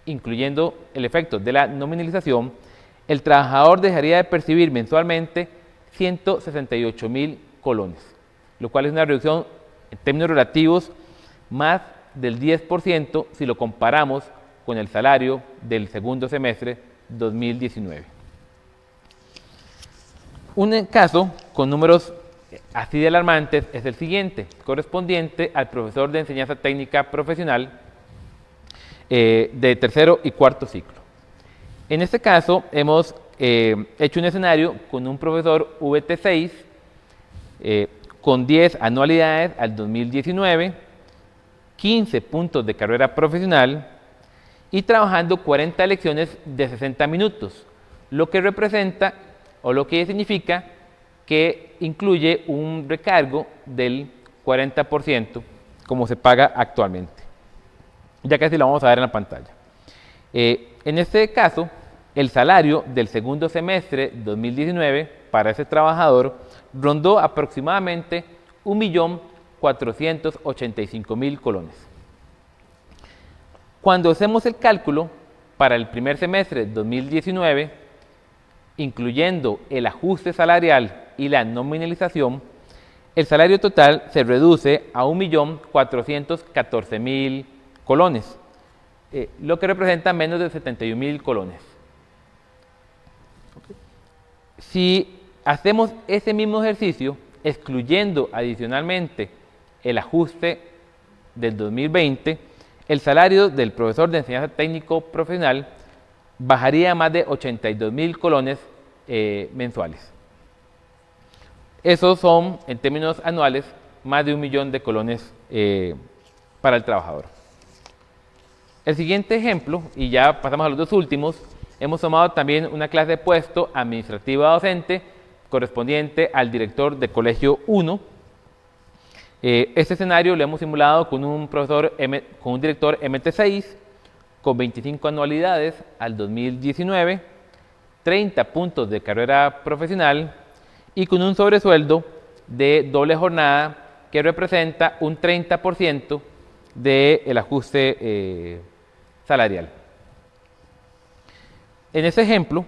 incluyendo el efecto de la nominalización, el trabajador dejaría de percibir mensualmente 168.000 colones, lo cual es una reducción en términos relativos más del 10% si lo comparamos con el salario del segundo semestre 2019. Un caso con números así de alarmantes es el siguiente, correspondiente al profesor de enseñanza técnica profesional de tercero y cuarto ciclo. En este caso hemos hecho un escenario con un profesor VT6 con 10 anualidades al 2019, 15 puntos de carrera profesional y trabajando 40 lecciones de 60 minutos, lo que representa o lo que significa que incluye un recargo del 40% como se paga actualmente. Ya casi lo vamos a ver en la pantalla. En este caso, el salario del segundo semestre 2019 para ese trabajador rondó aproximadamente 1.485.000 colones. Cuando hacemos el cálculo para el primer semestre 2019, incluyendo el ajuste salarial y la nominalización, el salario total se reduce a 1.414.000 colones, lo que representa menos de 71.000 colones. Si hacemos ese mismo ejercicio, excluyendo adicionalmente el ajuste del 2020, el salario del profesor de enseñanza técnico profesional bajaría a más de 82.000 colones mensuales. Esos son, en términos anuales, más de 1 millón de colones para el trabajador. El siguiente ejemplo, y ya pasamos a los dos últimos, hemos tomado también una clase de puesto administrativa docente correspondiente al director de colegio 1. Este escenario lo hemos simulado con un director MT6 con 25 anualidades al 2019, 30 puntos de carrera profesional y con un sobresueldo de doble jornada que representa un 30% del ajuste salarial. En este ejemplo,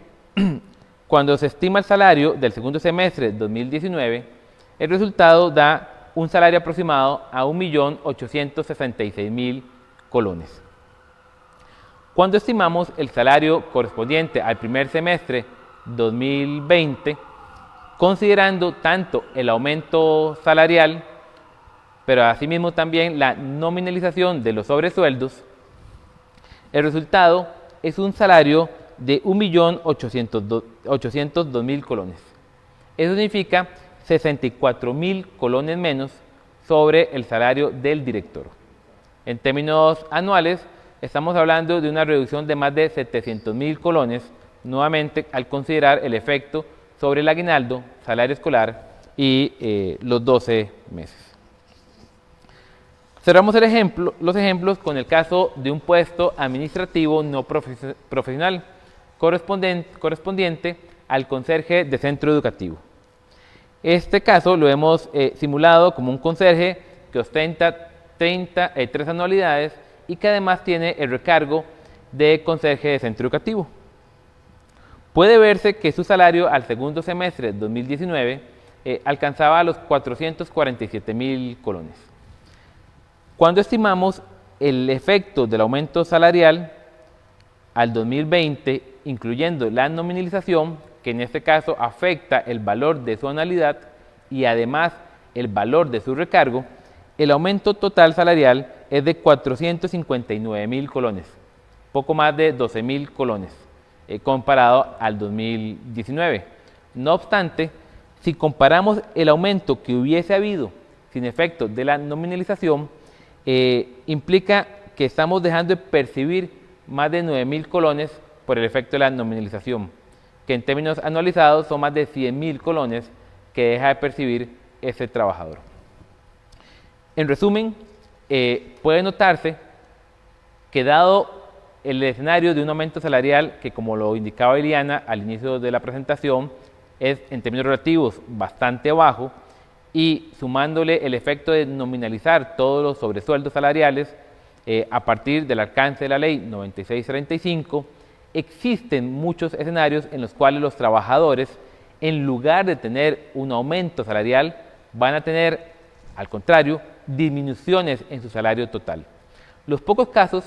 cuando se estima el salario del segundo semestre de 2019, el resultado da un salario aproximado a 1.866.000 colones. Cuando estimamos el salario correspondiente al primer semestre 2020, considerando tanto el aumento salarial, pero asimismo también la nominalización de los sobresueldos, el resultado es un salario de 1.802.000 colones. Eso significa 64.000 colones menos sobre el salario del director. En términos anuales, estamos hablando de una reducción de más de 700.000 colones, nuevamente al considerar el efecto sobre el aguinaldo, salario escolar y los 12 meses. Cerramos los ejemplos con el caso de un puesto administrativo no profesional correspondiente al conserje de centro educativo. Este caso lo hemos simulado como un conserje que ostenta 3 anualidades y que además tiene el recargo de conserje de centro educativo. Puede verse que su salario al segundo semestre de 2019 alcanzaba los 447.000 colones. Cuando estimamos el efecto del aumento salarial al 2020, incluyendo la nominalización, que en este caso afecta el valor de su anualidad y además el valor de su recargo, el aumento total salarial es de 459.000 colones, poco más de 12.000 colones, comparado al 2019. No obstante, si comparamos el aumento que hubiese habido sin efecto de la nominalización, implica que estamos dejando de percibir más de 9.000 colones por el efecto de la nominalización, que en términos anualizados son más de 100.000 colones que deja de percibir ese trabajador. En resumen, puede notarse que dado el escenario de un aumento salarial que, como lo indicaba Iliana al inicio de la presentación, es en términos relativos bastante bajo, y sumándole el efecto de nominalizar todos los sobresueldos salariales a partir del alcance de la ley 9635, existen muchos escenarios en los cuales los trabajadores, en lugar de tener un aumento salarial, van a tener, al contrario, disminuciones en su salario total. Los pocos casos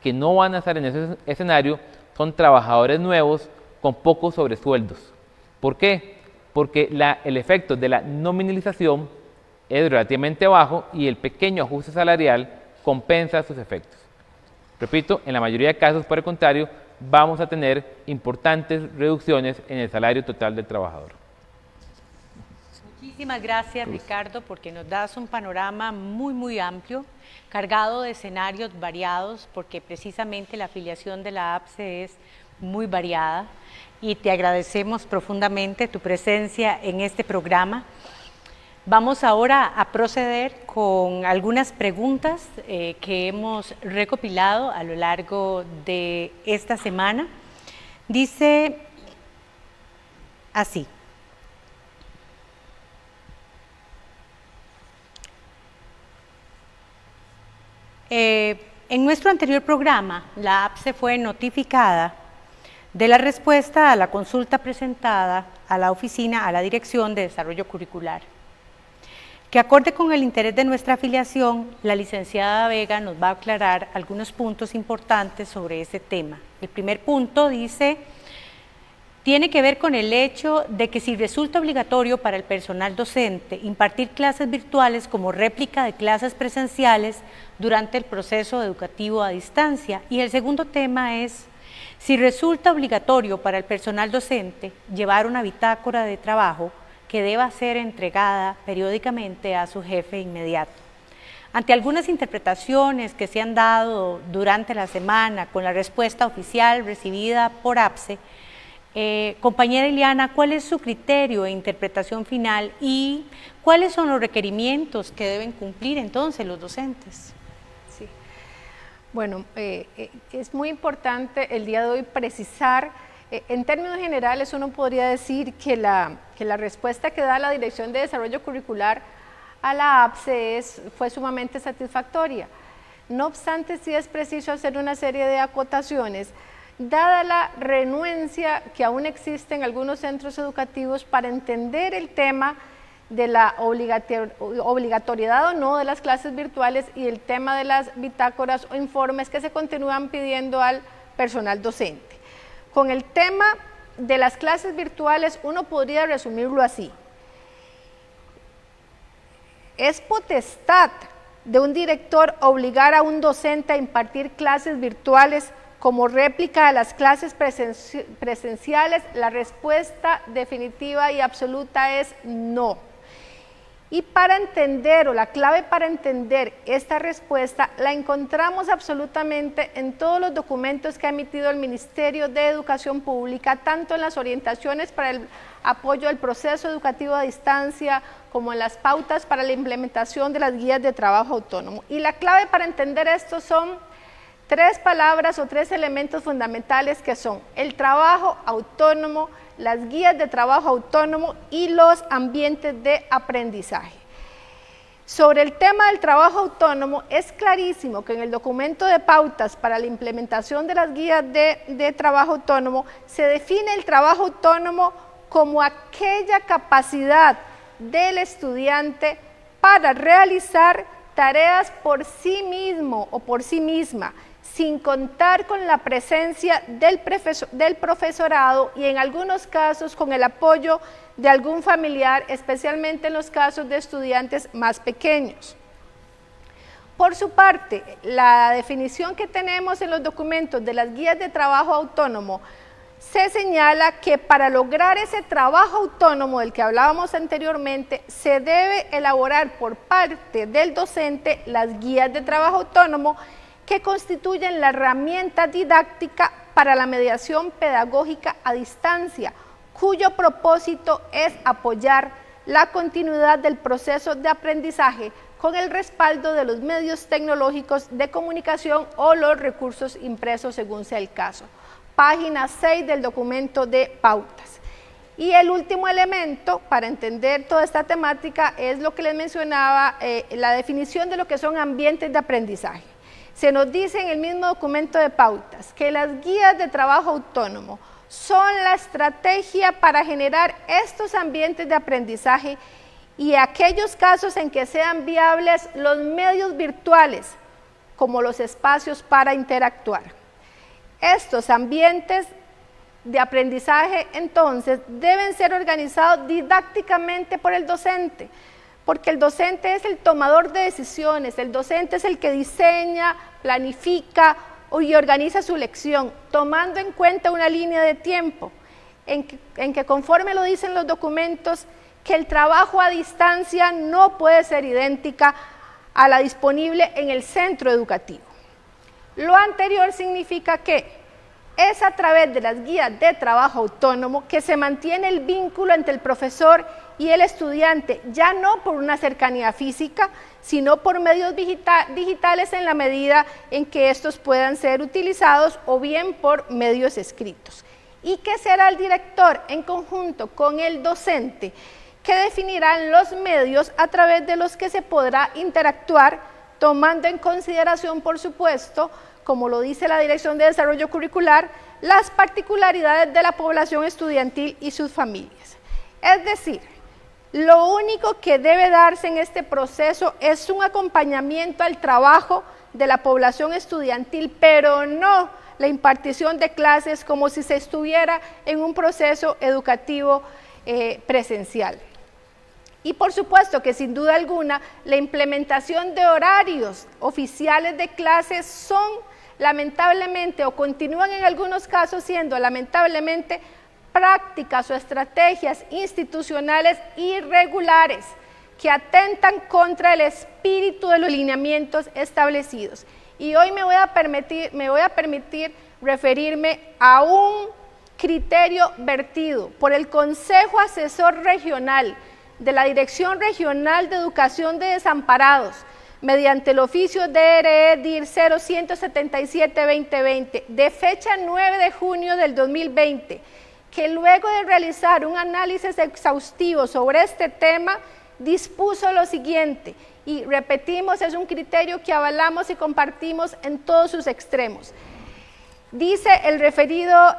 que no van a estar en ese escenario son trabajadores nuevos con pocos sobresueldos. ¿Por qué? Porque el efecto de la nominalización es relativamente bajo y el pequeño ajuste salarial compensa sus efectos. Repito, en la mayoría de casos, por el contrario, vamos a tener importantes reducciones en el salario total del trabajador. Muchísimas gracias, Ricardo, porque nos das un panorama muy amplio, cargado de escenarios variados, porque precisamente la afiliación de la APSE es muy variada, y te agradecemos profundamente tu presencia en este programa. Vamos ahora a proceder con algunas preguntas que hemos recopilado a lo largo de esta semana. Dice así: en nuestro anterior programa, la APSE fue notificada de la respuesta a la consulta presentada a la oficina, a la Dirección de Desarrollo Curricular, que acorde con el interés de nuestra afiliación, la licenciada Vega nos va a aclarar algunos puntos importantes sobre ese tema. El primer punto tiene que ver con el hecho de que si resulta obligatorio para el personal docente impartir clases virtuales como réplica de clases presenciales durante el proceso educativo a distancia. Y el segundo tema es si resulta obligatorio para el personal docente llevar una bitácora de trabajo que deba ser entregada periódicamente a su jefe inmediato. Ante algunas interpretaciones que se han dado durante la semana con la respuesta oficial recibida por APSE, compañera Iliana, ¿cuál es su criterio de interpretación final y cuáles son los requerimientos que deben cumplir entonces los docentes? Sí. Bueno, es muy importante el día de hoy precisar, en términos generales uno podría decir que la respuesta que da la Dirección de Desarrollo Curricular a la APSE fue sumamente satisfactoria. No obstante, sí es preciso hacer una serie de acotaciones, dada la renuencia que aún existe en algunos centros educativos para entender el tema de la obligatoriedad o no de las clases virtuales y el tema de las bitácoras o informes que se continúan pidiendo al personal docente. Con el tema de las clases virtuales uno podría resumirlo así: es potestad de un director obligar a un docente a impartir clases virtuales como réplica de las clases presenciales. La respuesta definitiva y absoluta es no. Y para entender, o la clave para entender esta respuesta, la encontramos absolutamente en todos los documentos que ha emitido el Ministerio de Educación Pública, tanto en las orientaciones para el apoyo al proceso educativo a distancia, como en las pautas para la implementación de las guías de trabajo autónomo. Y la clave para entender esto son 3 palabras o 3 elementos fundamentales, que son el trabajo autónomo, las guías de trabajo autónomo y los ambientes de aprendizaje. Sobre el tema del trabajo autónomo, es clarísimo que en el documento de pautas para la implementación de las guías de trabajo autónomo se define el trabajo autónomo como aquella capacidad del estudiante para realizar tareas por sí mismo o por sí misma, sin contar con la presencia del profesorado y en algunos casos con el apoyo de algún familiar, especialmente en los casos de estudiantes más pequeños. Por su parte, la definición que tenemos en los documentos de las guías de trabajo autónomo se señala que para lograr ese trabajo autónomo del que hablábamos anteriormente, se debe elaborar por parte del docente las guías de trabajo autónomo que constituyen la herramienta didáctica para la mediación pedagógica a distancia, cuyo propósito es apoyar la continuidad del proceso de aprendizaje con el respaldo de los medios tecnológicos de comunicación o los recursos impresos según sea el caso. Página 6 del documento de pautas. Y el último elemento para entender toda esta temática es lo que les mencionaba, la definición de lo que son ambientes de aprendizaje. Se nos dice en el mismo documento de pautas que las guías de trabajo autónomo son la estrategia para generar estos ambientes de aprendizaje y aquellos casos en que sean viables los medios virtuales, como los espacios para interactuar. Estos ambientes de aprendizaje, entonces, deben ser organizados didácticamente por el docente, porque el docente es el tomador de decisiones, el docente es el que diseña, planifica y organiza su lección, tomando en cuenta una línea de tiempo, en que conforme lo dicen los documentos, que el trabajo a distancia no puede ser idéntica a la disponible en el centro educativo. Lo anterior significa que es a través de las guías de trabajo autónomo que se mantiene el vínculo entre el profesor y el estudiante, ya no por una cercanía física, sino por medios digitales en la medida en que estos puedan ser utilizados o bien por medios escritos. ¿Y qué será el director en conjunto con el docente? Que definirán los medios a través de los que se podrá interactuar, tomando en consideración, por supuesto, como lo dice la Dirección de Desarrollo Curricular, las particularidades de la población estudiantil y sus familias. Es decir, lo único que debe darse en este proceso es un acompañamiento al trabajo de la población estudiantil, pero no la impartición de clases como si se estuviera en un proceso educativo presencial. Y por supuesto que sin duda alguna la implementación de horarios oficiales de clases son lamentablemente o continúan en algunos casos siendo lamentablemente prácticas o estrategias institucionales irregulares que atentan contra el espíritu de los lineamientos establecidos. Y hoy me voy a permitir referirme a un criterio vertido por el Consejo Asesor Regional de la Dirección Regional de Educación de Desamparados, mediante el oficio DRE-DIR 0177-2020, de fecha 9 de junio del 2020, que luego de realizar un análisis exhaustivo sobre este tema, dispuso lo siguiente, y repetimos, es un criterio que avalamos y compartimos en todos sus extremos. Dice el referido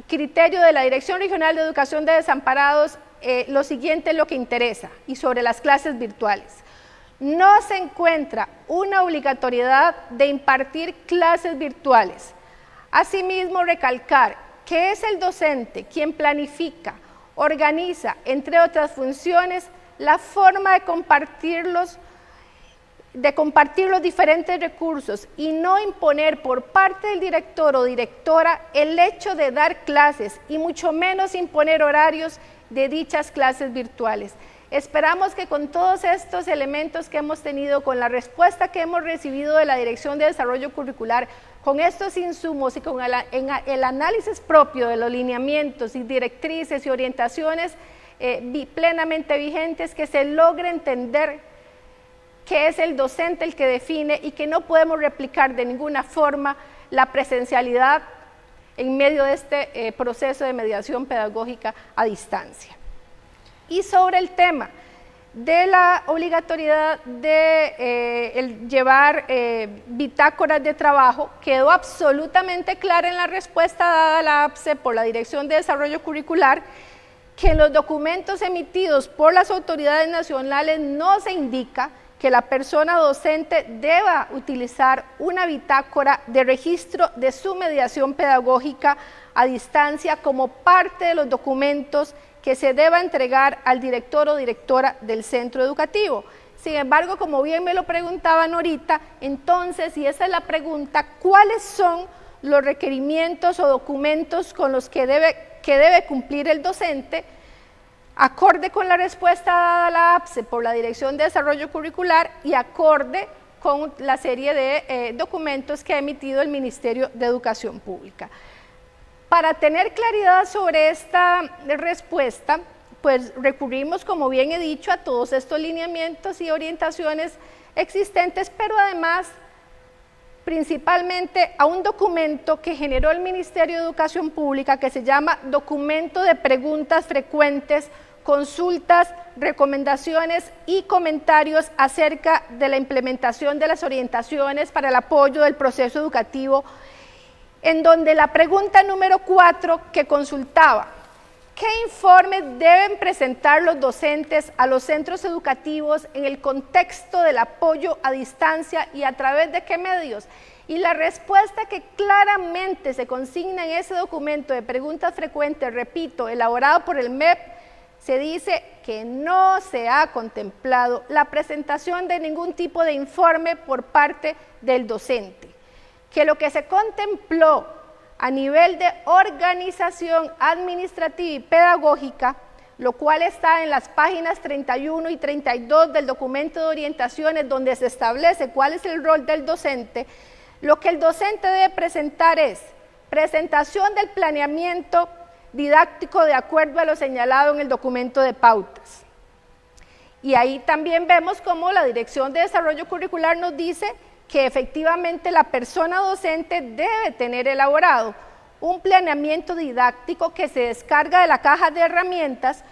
criterio de la Dirección Regional de Educación de Desamparados, lo siguiente es lo que interesa, y sobre las clases virtuales. No se encuentra una obligatoriedad de impartir clases virtuales. Asimismo, recalcar que es el docente quien planifica, organiza, entre otras funciones, la forma de compartir los diferentes recursos y no imponer por parte del director o directora el hecho de dar clases y mucho menos imponer horarios de dichas clases virtuales. Esperamos que con todos estos elementos que hemos tenido, con la respuesta que hemos recibido de la Dirección de Desarrollo Curricular, con estos insumos y con el análisis propio de los lineamientos y directrices y orientaciones plenamente vigentes, que se logre entender que es el docente el que define y que no podemos replicar de ninguna forma la presencialidad en medio de este proceso de mediación pedagógica a distancia. Y sobre el tema de la obligatoriedad de llevar bitácoras de trabajo, quedó absolutamente clara en la respuesta dada a la APSE por la Dirección de Desarrollo Curricular que en los documentos emitidos por las autoridades nacionales no se indica que la persona docente deba utilizar una bitácora de registro de su mediación pedagógica a distancia como parte de los documentos que se deba entregar al director o directora del centro educativo. Sin embargo, como bien me lo preguntaban ahorita, entonces, y esa es la pregunta, ¿cuáles son los requerimientos o documentos con los que debe cumplir el docente? Acorde con la respuesta dada a la APSE por la Dirección de Desarrollo Curricular y acorde con la serie de documentos que ha emitido el Ministerio de Educación Pública. Para tener claridad sobre esta respuesta, pues recurrimos, como bien he dicho, a todos estos lineamientos y orientaciones existentes, pero además, principalmente a un documento que generó el Ministerio de Educación Pública que se llama Documento de Preguntas Frecuentes, Consultas, Recomendaciones y Comentarios acerca de la implementación de las orientaciones para el apoyo del proceso educativo, en donde la pregunta número 4 que consultaba, ¿qué informes deben presentar los docentes a los centros educativos en el contexto del apoyo a distancia y a través de qué medios? Y la respuesta que claramente se consigna en ese documento de preguntas frecuentes, repito, elaborado por el MEP, se dice que no se ha contemplado la presentación de ningún tipo de informe por parte del docente, que lo que se contempló a nivel de organización administrativa y pedagógica, lo cual está en las páginas 31 y 32 del documento de orientaciones, donde se establece cuál es el rol del docente. Lo que el docente debe presentar es presentación del planeamiento didáctico de acuerdo a lo señalado en el documento de pautas. Y ahí también vemos cómo la Dirección de Desarrollo Curricular nos dice que efectivamente la persona docente debe tener elaborado un planeamiento didáctico que se descarga de la caja de herramientas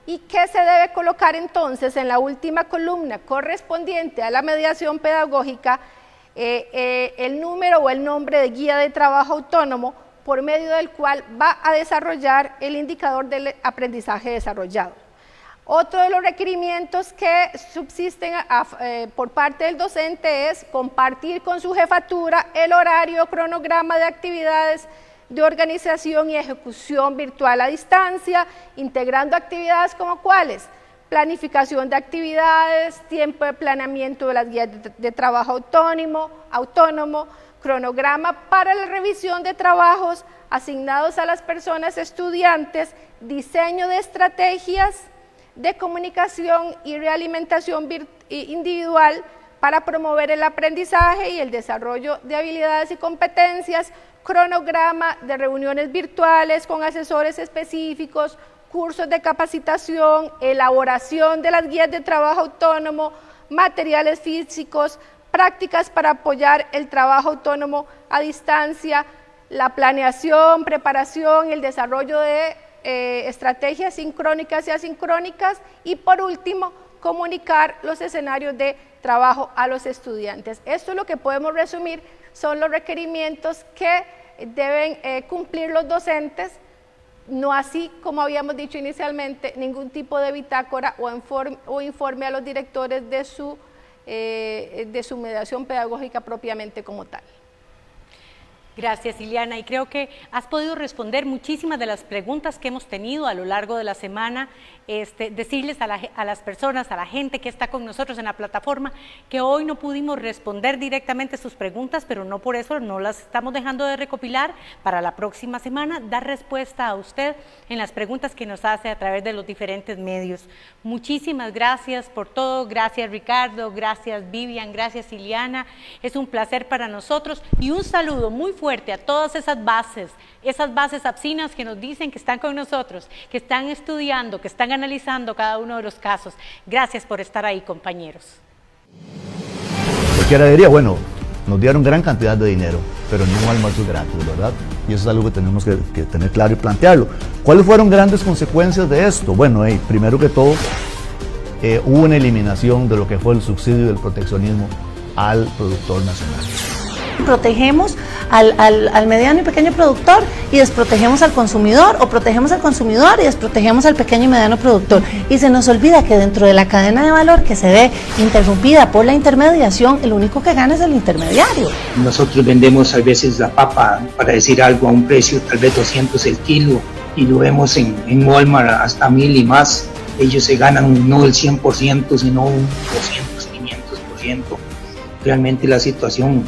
y que se debe colocar entonces en la última columna correspondiente a la mediación pedagógica el número o el nombre de guía de trabajo autónomo por medio del cual va a desarrollar el indicador del aprendizaje desarrollado. Otro de los requerimientos que subsisten por parte del docente es compartir con su jefatura el horario, cronograma de actividades de organización y ejecución virtual a distancia, integrando actividades como cuáles: planificación de actividades, tiempo de planeamiento de las guías de trabajo autónomo, cronograma para la revisión de trabajos asignados a las personas estudiantes, diseño de estrategias de comunicación y realimentación individual para promover el aprendizaje y el desarrollo de habilidades y competencias, cronograma de reuniones virtuales con asesores específicos, cursos de capacitación, elaboración de las guías de trabajo autónomo, materiales físicos, prácticas para apoyar el trabajo autónomo a distancia, la planeación, preparación, el desarrollo de estrategias sincrónicas y asincrónicas y por último, comunicar los escenarios de trabajo a los estudiantes. Esto es lo que podemos resumir, son los requerimientos que deben cumplir los docentes, no así como habíamos dicho inicialmente, ningún tipo de bitácora o informe a los directores de su mediación pedagógica propiamente como tal. Gracias, Iliana, y creo que has podido responder muchísimas de las preguntas que hemos tenido a lo largo de la semana. Decirles a las personas, a la gente que está con nosotros en la plataforma, que hoy no pudimos responder directamente sus preguntas, pero no por eso no las estamos dejando de recopilar para la próxima semana, dar respuesta a usted en las preguntas que nos hace a través de los diferentes medios. Muchísimas gracias por todo, gracias Ricardo, gracias Vivian, gracias Iliana, es un placer para nosotros y un saludo muy fuerte a todas esas bases APSINAS que nos dicen que están con nosotros, que están estudiando, que están analizando cada uno de los casos. Gracias por estar ahí, compañeros. Cualquiera diría, bueno, nos dieron gran cantidad de dinero, pero ni un almuerzo gratis, ¿verdad? Y eso es algo que tenemos que tener claro y plantearlo. ¿Cuáles fueron grandes consecuencias de esto? Bueno, primero que todo, hubo una eliminación de lo que fue el subsidio del proteccionismo al productor nacional. Protegemos al mediano y pequeño productor y desprotegemos al consumidor, o protegemos al consumidor y desprotegemos al pequeño y mediano productor, y se nos olvida que dentro de la cadena de valor que se ve interrumpida por la intermediación, el único que gana es el intermediario. Nosotros vendemos a veces la papa, para decir algo, a un precio tal vez 200 el kilo, y lo vemos en Walmart hasta 1000 y más. Ellos se ganan no el 100%, sino un 200, 500%. Realmente la situación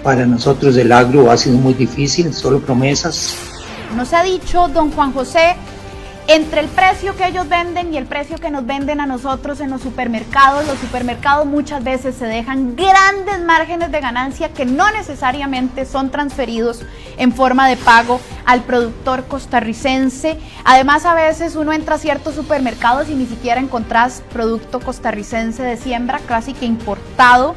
para nosotros del agro ha sido muy difícil, solo promesas. Nos ha dicho don Juan José, entre el precio que ellos venden y el precio que nos venden a nosotros en los supermercados muchas veces se dejan grandes márgenes de ganancia que no necesariamente son transferidos en forma de pago al productor costarricense. Además, a veces uno entra a ciertos supermercados y ni siquiera encontrás producto costarricense de siembra, casi que importado.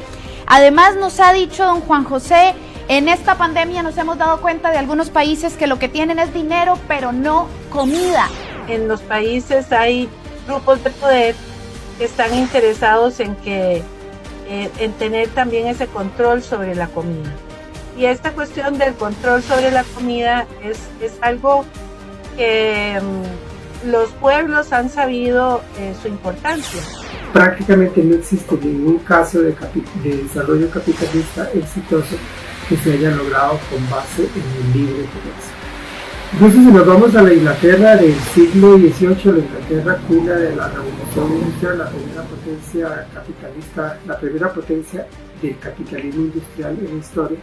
Además, nos ha dicho don Juan José, en esta pandemia nos hemos dado cuenta de algunos países que lo que tienen es dinero, pero no comida. En los países hay grupos de poder que están interesados en tener también ese control sobre la comida. Y esta cuestión del control sobre la comida es algo que los pueblos han sabido su importancia. Prácticamente no existe ningún caso de desarrollo capitalista exitoso que se haya logrado con base en el libre comercio. Entonces, si nos vamos a la Inglaterra del siglo XVIII, la Inglaterra cuna de la Revolución Industrial, la primera potencia capitalista, la primera potencia del capitalismo industrial en la historia.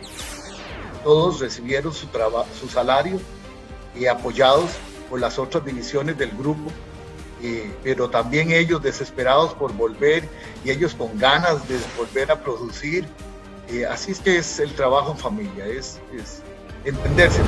Todos recibieron su salario y apoyados por las otras divisiones del grupo. Pero también ellos desesperados por volver y ellos con ganas de volver a producir. Así es que es el trabajo en familia, es entenderse.